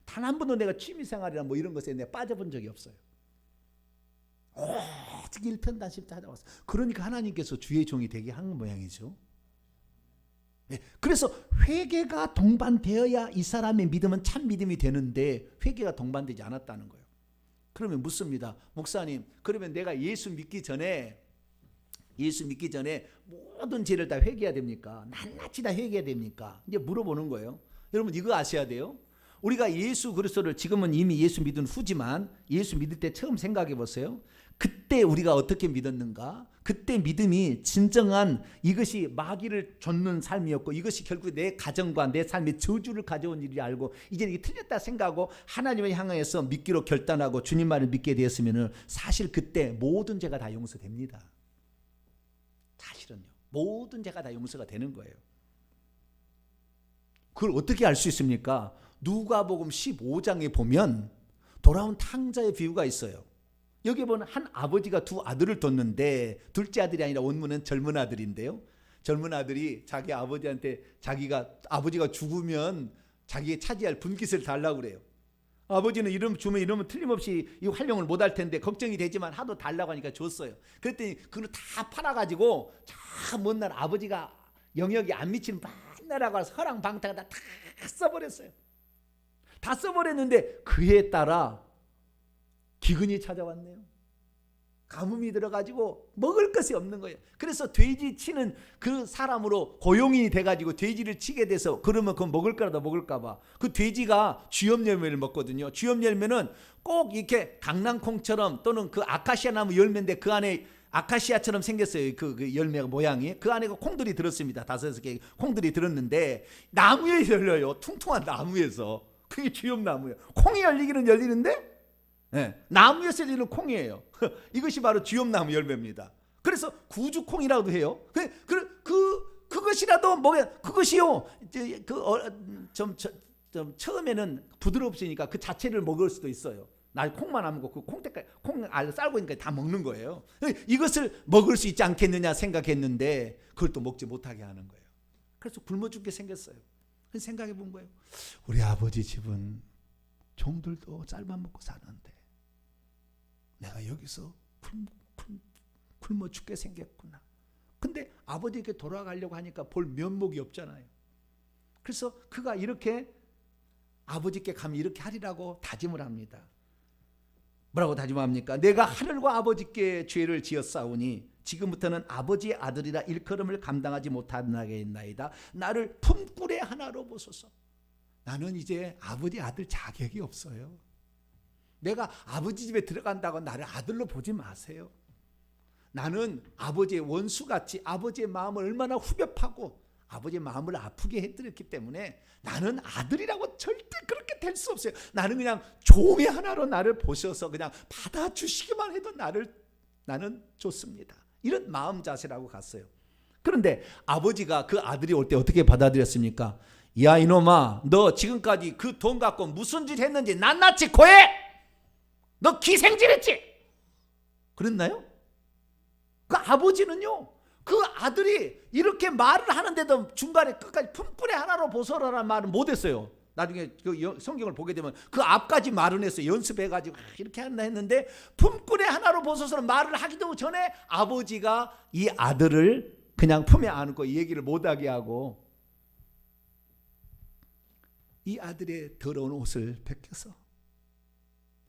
단 한 번도 내가 취미생활이나 뭐 이런 것에 내가 빠져본 적이 없어요. 오직 일편단심 찾아왔어요. 그러니까 하나님께서 주의 종이 되게 한 모양이죠. 그래서 회개가 동반되어야 이 사람의 믿음은 참 믿음이 되는데 회개가 동반되지 않았다는 거예요. 그러면 묻습니다. 목사님, 그러면 내가 예수 믿기 전에 모든 죄를 다 회개해야 됩니까? 낱낱이 다 회개해야 됩니까? 이제 물어보는 거예요. 여러분 이거 아셔야 돼요. 우리가 예수 그리스도를 지금은 이미 예수 믿은 후지만 예수 믿을 때 처음 생각해 보세요. 그때 우리가 어떻게 믿었는가? 그때 믿음이 진정한 이것이 마귀를 쫓는 삶이었고 이것이 결국 내 가정과 내 삶의 저주를 가져온 일이 알고 이제 이게 틀렸다 생각하고 하나님을 향해서 믿기로 결단하고 주님 말을 믿게 되었으면 사실 그때 모든 죄가 다 용서됩니다. 사실은요. 모든 죄가 다 용서가 되는 거예요. 그걸 어떻게 알 수 있습니까? 누가복음 15장에 보면 돌아온 탕자의 비유가 있어요. 여기 보면 한 아버지가 두 아들을 뒀는데 둘째 아들이 아니라 원문은 젊은 아들인데요. 젊은 아들이 자기 아버지한테 아버지가 죽으면 자기의 차지할 분깃을 달라고 그래요. 아버지는 이러면 틀림없이 이 활용을 못할 텐데 걱정이 되지만 하도 달라고 하니까 줬어요. 그랬더니 그걸 다 팔아가지고 저 먼 날 아버지가 영역이 안 미치는 먼 나라고 해서 허랑방탕에다 다 써버렸어요. 다 써버렸는데 그에 따라 기근이 찾아왔네요. 가뭄이 들어가지고 먹을 것이 없는 거예요. 그래서 돼지 치는 그 사람으로 고용인이 돼가지고 돼지를 치게 돼서 그러면 그건 먹을 거라도 먹을까봐 그 돼지가 쥐염 열매를 먹거든요. 쥐염 열매는 꼭 이렇게 강낭콩처럼 또는 그 아카시아 나무 열매인데 그 안에 아카시아처럼 생겼어요. 그 열매가 모양이. 그 안에 콩들이 들었습니다. 5-6개 콩들이 들었는데 나무에 열려요. 퉁퉁한 나무에서. 그게 쥐염나무예요. 콩이 열리는데 나무에서 열리는 콩이에요. 이것이 바로 쥐염나무 열매입니다. 그래서 구주콩이라고도 해요. 그것이라도 그것이요. 좀 처음에는 부드럽으니까 그 자체를 먹을 수도 있어요. 날 콩만 안 먹고 그 콩알 쌀고 있으니까 다 먹는 거예요. 이것을 먹을 수 있지 않겠느냐 생각했는데 그걸 또 먹지 못하게 하는 거예요. 그래서 굶어 죽게 생겼어요. 그래서 생각해 본 거예요. 우리 아버지 집은 종들도 쌀만 먹고 사는데 내가 여기서 굶어 죽게 생겼구나. 근데 아버지에게 돌아가려고 하니까 볼 면목이 없잖아요. 그래서 그가 이렇게 아버지께 가면 이렇게 하리라고 다짐을 합니다. 뭐라고 다짐합니까? 내가 하늘과 아버지께 죄를 지었사오니 지금부터는 아버지의 아들이라 일컬음을 감당하지 못하겠나이다. 나를 품꾼의 하나로 보소서. 나는 이제 아버지 아들 자격이 없어요. 내가 아버지 집에 들어간다고 나를 아들로 보지 마세요. 나는 아버지의 원수같이 아버지의 마음을 얼마나 후벼파고 아버지의 마음을 아프게 해드렸기 때문에 나는 아들이라고 절대 그렇게 될 수 없어요. 나는 그냥 종의 하나로 나를 보셔서 그냥 받아주시기만 해도 나는 좋습니다. 이런 마음 자세라고 갔어요. 그런데 아버지가 그 아들이 올 때 어떻게 받아들였습니까? 야 이놈아, 너 지금까지 그 돈 갖고 무슨 짓 했는지 낱낱이 고해! 너 기생질했지? 그랬나요? 그 아버지는요, 그 아들이 이렇게 말을 하는데도 중간에 끝까지 품꾼의 하나로 보소라는 말은 못했어요. 나중에 그 성경을 보게 되면 그 앞까지 말은 했어요. 연습해가지고 이렇게 한다 했는데 품꾼의 하나로 보소서는 말을 하기도 전에 아버지가 이 아들을 그냥 품에 안고 얘기를 못하게 하고 이 아들의 더러운 옷을 벗겨서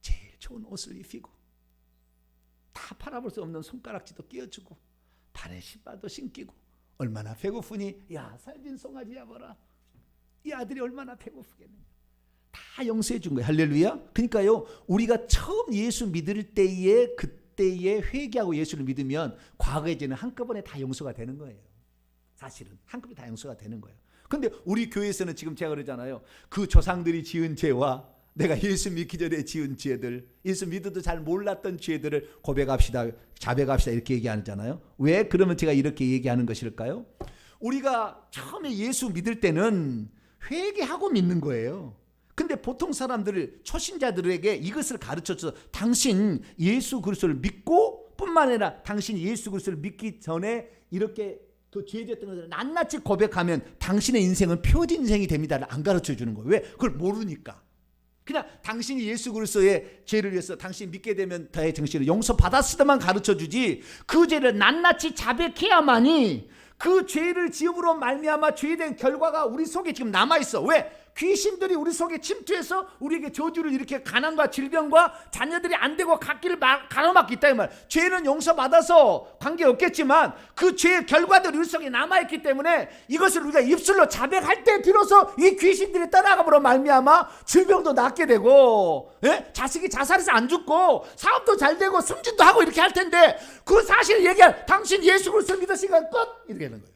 제일 좋은 옷을 입히고 다 팔아볼 수 없는 손가락지도 끼워주고 발에 신발도 신기고 얼마나 배고프니 야 살찐 송아지 잡아라. 이 아들이 얼마나 배고프겠느냐. 다 용서해 준 거예요. 할렐루야. 그러니까요, 우리가 처음 예수 믿을 때에 그때에 회개하고 예수를 믿으면 과거의 죄는 한꺼번에 다 용서가 되는 거예요. 사실은 한꺼번에 다 용서가 되는 거예요. 근데 우리 교회에서는 지금 제가 그러잖아요. 그 조상들이 지은 죄와 내가 예수 믿기 전에 지은 죄들, 예수 믿어도 잘 몰랐던 죄들을 고백합시다, 자백합시다 이렇게 얘기하잖아요. 왜 그러면 제가 이렇게 얘기하는 것일까요? 우리가 처음에 예수 믿을 때는 회개하고 믿는 거예요. 근데 보통 사람들을 초신자들에게 이것을 가르쳐줘서 당신 예수 그리스도를 믿고 뿐만 아니라 당신 예수 그리스도를 믿기 전에 이렇게 그 죄졌던 것을 낱낱이 고백하면 당신의 인생은 표지 인생이 됩니다를 안 가르쳐주는 거예요. 왜? 그걸 모르니까. 그냥 당신이 예수 그리스도의 죄를 위해서 당신이 믿게 되면 다의 정신을 용서받았으다만 가르쳐주지 그 죄를 낱낱이 자백해야만이 그 죄를 지음으로 말미암아 죄된 결과가 우리 속에 지금 남아있어. 왜? 귀신들이 우리 속에 침투해서 우리에게 저주를 이렇게 가난과 질병과 자녀들이 안 되고 갓길을 가로막기 때문에 죄는 용서받아서 관계없겠지만 그 죄의 결과들이 우리 속에 남아있기 때문에 이것을 우리가 입술로 자백할 때 비로소 이 귀신들이 떠나감으로 말미암아 질병도 낫게 되고 자식이 자살해서 안 죽고 사업도 잘 되고 승진도 하고 이렇게 할 텐데 그 사실을 얘기할 당신 예수 그리스도를 믿으시니까 끝! 이렇게 하는 거예요.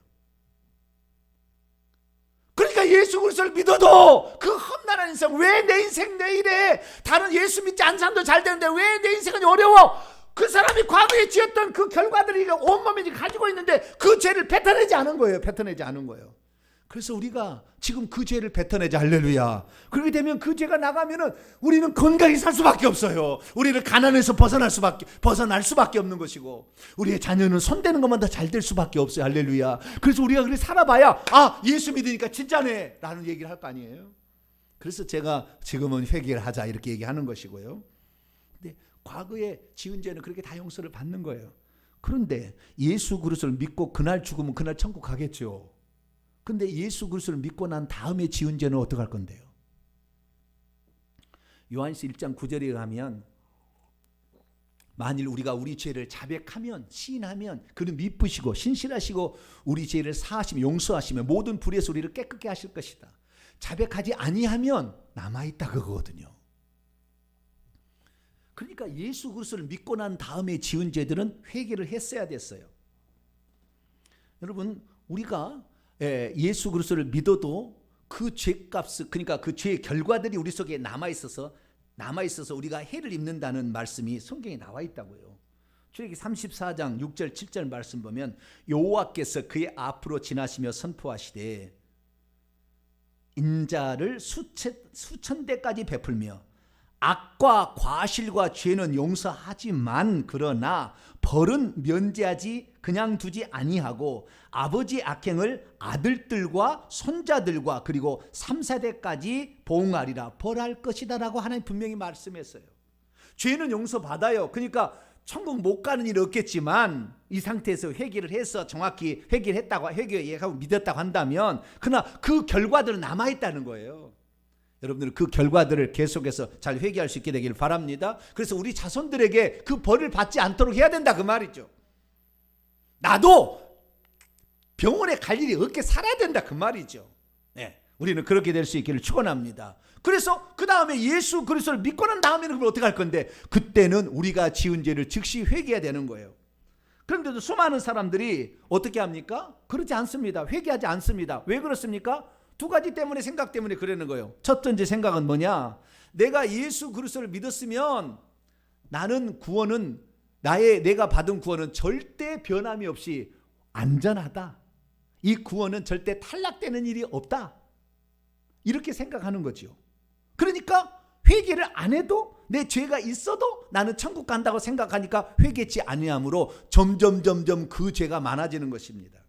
그러니까 예수 그리스도를 믿어도 그 험난한 인생 왜 내 인생 내 일에 다른 예수 믿지 않는 사람도 잘 되는데 왜 내 인생은 어려워? 그 사람이 과거에 지었던 그 결과들이 온몸에 가지고 있는데 그 죄를 뱉어내지 않은 거예요. 뱉어내지 않은 거예요. 그래서 우리가 지금 그 죄를 뱉어내자. 할렐루야. 그렇게 되면 그 죄가 나가면은 우리는 건강히 살 수밖에 없어요. 우리는 가난에서 벗어날 수밖에 없는 것이고 우리의 자녀는 손대는 것만 더 잘 될 수밖에 없어요. 할렐루야. 그래서 우리가 그렇게 살아봐야 예수 믿으니까 진짜네 라는 얘기를 할 거 아니에요. 그래서 제가 지금은 회개를 하자 이렇게 얘기하는 것이고요. 근데 과거에 지은 죄는 그렇게 다 용서를 받는 거예요. 그런데 예수 그리스도를 믿고 그날 죽으면 그날 천국 가겠죠. 근데 예수 그리스도를 믿고 난 다음에 지은 죄는 어떻게 할 건데요? 요한일서 1장 9절에 가면 만일 우리가 우리 죄를 자백하면 시인하면 그는 미쁘시고 신실하시고 우리 죄를 사하시며 용서하시며 모든 불의에서 우리를 깨끗게 하실 것이다. 자백하지 아니하면 남아있다 그거거든요. 그러니까 예수 그리스도를 믿고 난 다음에 지은 죄들은 회개를 했어야 됐어요. 여러분 우리가 예수 그리스도를 믿어도 그 죄값을 그러니까 그 죄의 결과들이 우리 속에 남아있어서 우리가 해를 입는다는 말씀이 성경에 나와 있다고요. 출애굽기 34장 6절 7절 말씀 보면 여호와께서 그의 앞으로 지나시며 선포하시되 인자를 수천 대까지 베풀며 악과 과실과 죄는 용서하지만 그러나 벌은 면제하지 그냥 두지 아니하고 아버지 악행을 아들들과 손자들과 그리고 3, 4대까지 보응하리라 벌할 것이다 라고 하나님 분명히 말씀했어요. 죄는 용서받아요. 그러니까 천국 못 가는 일은 없겠지만 이 상태에서 회개를 해서 정확히 회개를 했다고 회개하고 믿었다고 한다면 그러나 그 결과들은 남아있다는 거예요. 여러분들 그 결과들을 계속해서 잘 회개할 수 있게 되길 바랍니다. 그래서 우리 자손들에게 그 벌을 받지 않도록 해야 된다 그 말이죠. 나도 병원에 갈 일이 없게 살아야 된다 그 말이죠. 네, 우리는 그렇게 될 수 있기를 축원합니다. 그래서 그 다음에 예수 그리스도를 믿고 난 다음에는 그럼 어떻게 할 건데, 그때는 우리가 지은 죄를 즉시 회개해야 되는 거예요. 그런데도 수많은 사람들이 어떻게 합니까? 그러지 않습니다. 회개하지 않습니다. 왜 그렇습니까? 두 가지 때문에, 생각 때문에 그러는 거예요. 첫 번째 생각은 뭐냐? 내가 예수 그리스도를 믿었으면 나는 구원은, 내가 받은 구원은 절대 변함이 없이 안전하다. 이 구원은 절대 탈락되는 일이 없다. 이렇게 생각하는 거죠. 그러니까 회개를 안 해도 내 죄가 있어도 나는 천국 간다고 생각하니까 회개치 아니하므로 점점 그 죄가 많아지는 것입니다.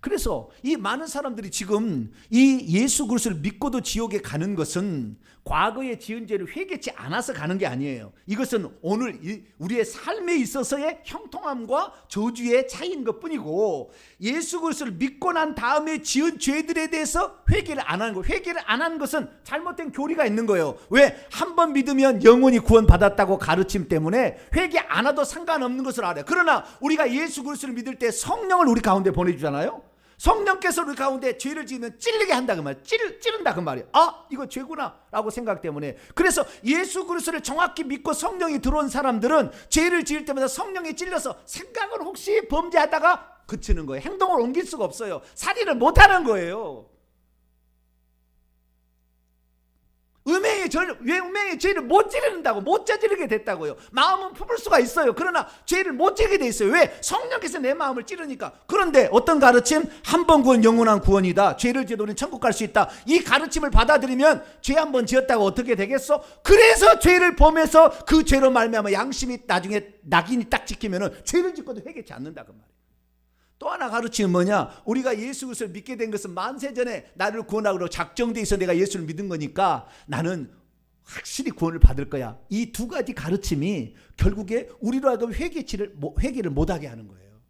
그래서 이 많은 사람들이 지금 이 예수 그리스도를 믿고도 지옥에 가는 것은 과거에 지은 죄를 회개치 않아서 가는 게 아니에요. 이것은 오늘 우리의 삶에 있어서의 형통함과 저주의 차이인 것뿐이고, 예수 그리스도를 믿고 난 다음에 지은 죄들에 대해서 회개를 안 하는 거, 회개를 안 하는 것은 잘못된 교리가 있는 거예요. 왜? 한 번 믿으면 영원히 구원받았다고 가르침 때문에 회개 안 해도 상관없는 것을 알아요. 그러나 우리가 예수 그리스도를 믿을 때 성령을 우리 가운데 보내주잖아요. 성령께서 우리 가운데 죄를 지으면 찔리게 한다 그 말, 찌른다 그 말이에요. 아, 이거 죄구나 라고 생각 때문에. 그래서 예수 그리스도를 정확히 믿고 성령이 들어온 사람들은 죄를 지을 때마다 성령이 찔려서 생각을 혹시 범죄하다가 그치는 거예요. 행동을 옮길 수가 없어요. 살인을 못하는 거예요. 음행의 죄를 못 지른다고, 못 저지르게 됐다고요. 마음은 품을 수가 있어요. 그러나 죄를 못 지르게 돼 있어요. 왜? 성령께서 내 마음을 찌르니까. 그런데 어떤 가르침? 한 번 구원 영원한 구원이다. 죄를 지어도 우리는 천국 갈 수 있다. 이 가르침을 받아들이면 죄 한 번 지었다고 어떻게 되겠어? 그래서 죄를 범해서 그 죄로 말미암아 양심이 나중에 낙인이 딱 찍히면은 죄를 짓고도 회개치 않는다 그 말이에요. 또 하나 가르치는 뭐냐? 우리가 예수 그리스도를 믿게 된 것은 만세 전에 나를 구원하기로 작정돼 있어 내가 예수를 믿은 거니까 나는 확실히 구원을 받을 거야. 이 두 가지 가르침이 결국에 우리로 하여금 회개를 못하게 하는 거예요.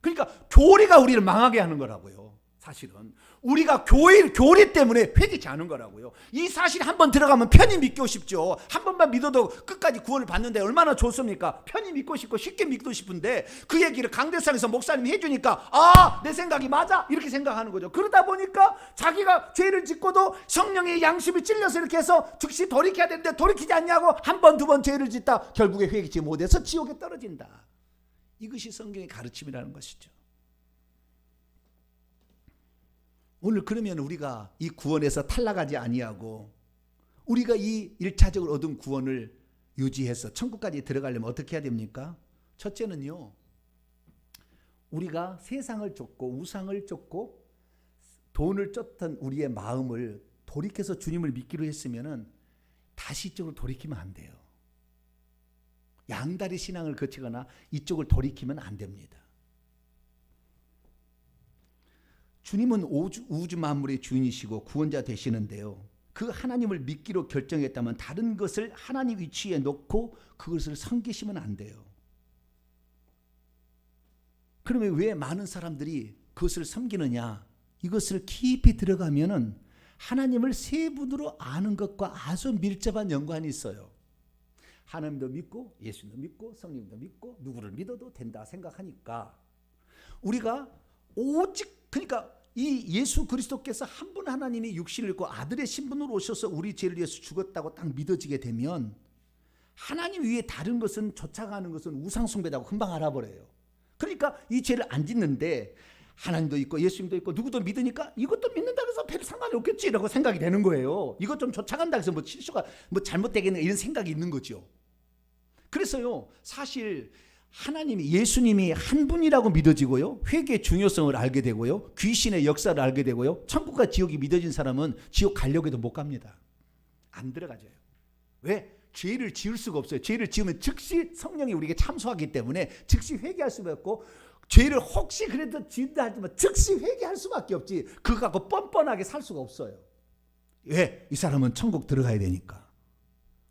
그러니까 교리가 우리를 망하게 하는 거라고요. 사실은 우리가 교리 때문에 회개치 않은 거라고요. 이 사실 한번 들어가면 편히 믿고 싶죠. 한 번만 믿어도 끝까지 구원을 받는데 얼마나 좋습니까? 편히 믿고 싶고 쉽게 믿고 싶은데 그 얘기를 강대상에서 목사님이 해주니까 아, 내 생각이 맞아 이렇게 생각하는 거죠. 그러다 보니까 자기가 죄를 짓고도 성령의 양심이 찔려서 이렇게 해서 즉시 돌이켜야 되는데 돌이키지 않냐고 한 번, 두 번 죄를 짓다 결국에 회개치 못해서 지옥에 떨어진다. 이것이 성경의 가르침이라는 것이죠. 오늘 그러면 우리가 이 구원에서 탈락하지 아니하고 우리가 이 1차적으로 얻은 구원을 유지해서 천국까지 들어가려면 어떻게 해야 됩니까? 첫째는요, 우리가 세상을 쫓고 우상을 쫓고 돈을 쫓던 우리의 마음을 돌이켜서 주님을 믿기로 했으면은 다시 이쪽으로 돌이키면 안 돼요. 양다리 신앙을 거치거나 이쪽을 돌이키면 안 됩니다. 주님은 우주 만물의 주인이시고 구원자 되시는데요, 그 하나님을 믿기로 결정했다면 다른 것을 하나님 위치에 놓고 그것을 섬기시면 안 돼요. 그러면 왜 많은 사람들이 그것을 섬기느냐? 이것을 깊이 들어가면은 하나님을 세 분으로 아는 것과 아주 밀접한 연관이 있어요. 하나님도 믿고 예수님도 믿고 성령도 믿고 누구를 믿어도 된다 생각하니까 우리가 오직, 그러니까 이 예수 그리스도께서 한 분 하나님이 육신을 입고 아들의 신분으로 오셔서 우리 죄를 위해서 죽었다고 딱 믿어지게 되면 하나님 위에 다른 것은 쫓아가는 것은 우상숭배라고 금방 알아버려요. 그러니까 이 죄를 안 짓는데 하나님도 있고 예수님도 있고 누구도 믿으니까 이것도 믿는다고 해서 별 상관이 없겠지라고 생각이 되는 거예요. 이것 좀 쫓아간다 해서 뭐 실수가 뭐 잘못되겠네 이런 생각이 있는 거죠. 그래서요, 사실 하나님이, 예수님이 한 분이라고 믿어지고요, 회개의 중요성을 알게 되고요, 귀신의 역사를 알게 되고요, 천국과 지옥이 믿어진 사람은 지옥 가려고 해도 못 갑니다. 안 들어가져요. 왜? 죄를 지을 수가 없어요. 죄를 지으면 즉시 성령이 우리에게 참소하기 때문에 즉시 회개할 수가 없고, 죄를 혹시 그래도 지은다 하지만 즉시 회개할 수밖에 없지, 그거 갖고 뻔뻔하게 살 수가 없어요. 왜? 이 사람은 천국 들어가야 되니까.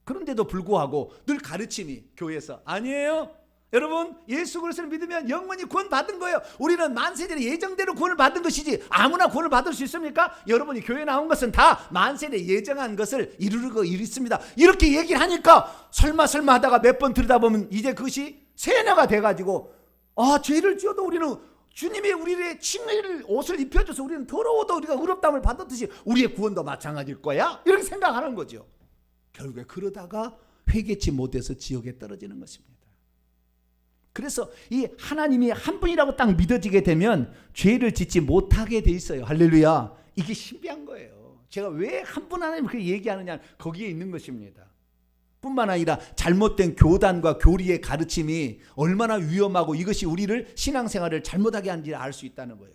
그런데도 불구하고 늘 가르침이 교회에서 아니에요, 여러분, 예수 그리스도를 믿으면 영원히 구원받은 거예요. 우리는 만세전에 예정대로 구원을 받은 것이지 아무나 구원을 받을 수 있습니까? 여러분이 교회에 나온 것은 다 만세전에 예정한 것을 이루고 있습니다. 이렇게 얘기를 하니까 설마 하다가 몇 번 들여다보면 이제 그것이 세뇌가 돼가지고 죄를 지어도 우리는 주님이 우리의 칭의를 옷을 입혀줘서 우리는 더러워도 우리가 의롭다함을 받았듯이 우리의 구원도 마찬가지일 거야, 이렇게 생각하는 거죠. 결국에 그러다가 회개치 못해서 지옥에 떨어지는 것입니다. 그래서 이 하나님이 한 분이라고 딱 믿어지게 되면 죄를 짓지 못하게 돼 있어요. 할렐루야. 이게 신비한 거예요. 제가 왜 한 분 하나님 그렇게 얘기하느냐, 거기에 있는 것입니다. 뿐만 아니라 잘못된 교단과 교리의 가르침이 얼마나 위험하고 이것이 우리를 신앙생활을 잘못하게 하는지를 알 수 있다는 거예요.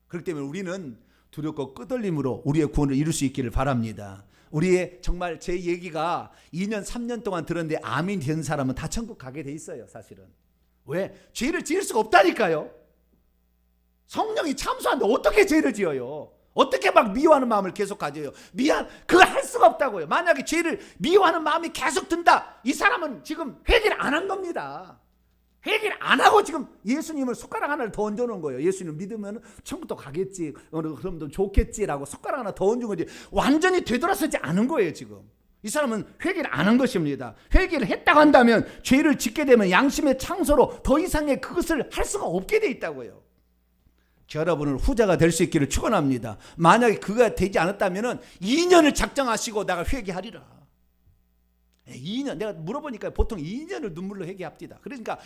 그렇기 때문에 우리는 두렵고 끄덜림으로 우리의 구원을 이룰 수 있기를 바랍니다. 우리의 정말 제 얘기가 2년 3년 동안 들었는데 아멘 된 사람은 다 천국 가게 돼 있어요. 사실은. 왜? 죄를 지을 수가 없다니까요. 성령이 참소하는데 어떻게 죄를 지어요? 어떻게 막 미워하는 마음을 계속 가져요? 그거 할 수가 없다고요. 만약에 죄를 미워하는 마음이 계속 든다, 이 사람은 지금 회개를 안 한 겁니다. 회개를 안 하고 지금 예수님을 숟가락 하나를 더 얹어놓은 거예요. 예수님 믿으면 천국도 가겠지, 그럼 더 좋겠지라고 숟가락 하나 더 얹은 거지, 완전히 되돌아서지 않은 거예요. 지금 이 사람은 회개를 안 한 것입니다. 회개를 했다고 한다면 죄를 짓게 되면 양심의 창소로 더 이상의 그것을 할 수가 없게 돼 있다고요. 여러분은 후자가 될 수 있기를 축원합니다. 만약에 그가 되지 않았다면 2년을 작정하시고 내가 회개하리라. 2년, 내가 물어보니까 보통 2년을 눈물로 회개합니다. 그러니까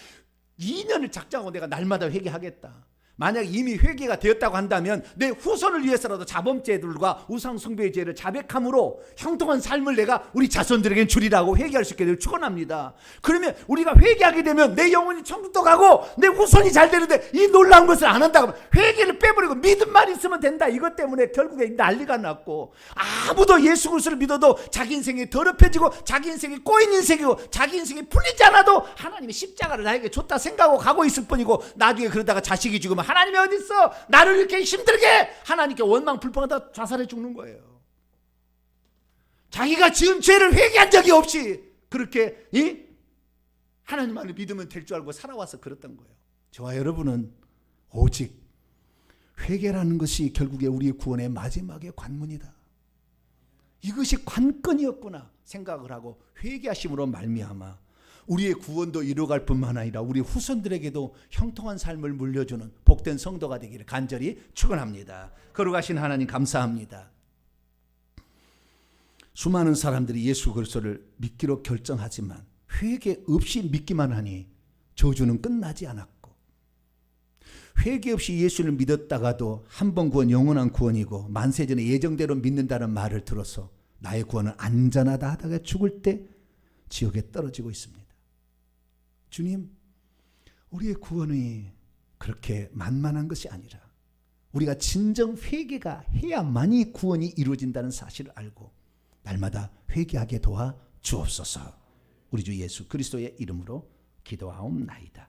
2년을 작정하고 내가 날마다 회개하겠다. 만약 이미 회개가 되었다고 한다면 내 후손을 위해서라도 자범죄들과 우상숭배의 죄를 자백함으로 형통한 삶을 내가 우리 자손들에게 주리라고 회개할 수 있게 될 축원합니다. 그러면 우리가 회개하게 되면 내 영혼이 천국도 가고 내 후손이 잘 되는데 이 놀라운 것을 안 한다고 하면 회개를 빼버리고 믿음만 있으면 된다. 이것 때문에 결국에 난리가 났고, 아무도 예수 그리스도를 믿어도 자기 인생이 더럽혀지고 자기 인생이 꼬인 인생이고 자기 인생이 풀리지 않아도 하나님이 십자가를 나에게 줬다 생각하고 가고 있을 뿐이고, 나중에 그러다가 자식이 죽으면 하나님이 어디 있어? 나를 이렇게 힘들게 하나님께 원망 불평하다 자살해 죽는 거예요. 자기가 지은 죄를 회개한 적이 없이 그렇게 하나님만을 믿으면 될 줄 알고 살아와서 그랬던 거예요. 저와 여러분은 오직 회개라는 것이 결국에 우리의 구원의 마지막의 관문이다, 이것이 관건이었구나 생각을 하고 회개하심으로 말미암아 우리의 구원도 이루어갈 뿐만 아니라 우리 후손들에게도 형통한 삶을 물려주는 복된 성도가 되기를 간절히 축원합니다. 거룩하신 하나님 감사합니다. 수많은 사람들이 예수 그리스도를 믿기로 결정하지만 회개 없이 믿기만 하니 저주는 끝나지 않았고, 회개 없이 예수를 믿었다가도 한 번 구원 영원한 구원이고 만세전에 예정대로 믿는다는 말을 들어서 나의 구원은 안전하다 하다가 죽을 때 지옥에 떨어지고 있습니다. 주님, 우리의 구원이 그렇게 만만한 것이 아니라 우리가 진정 회개가 해야만이 구원이 이루어진다는 사실을 알고 날마다 회개하게 도와 주옵소서. 우리 주 예수 그리스도의 이름으로 기도하옵나이다.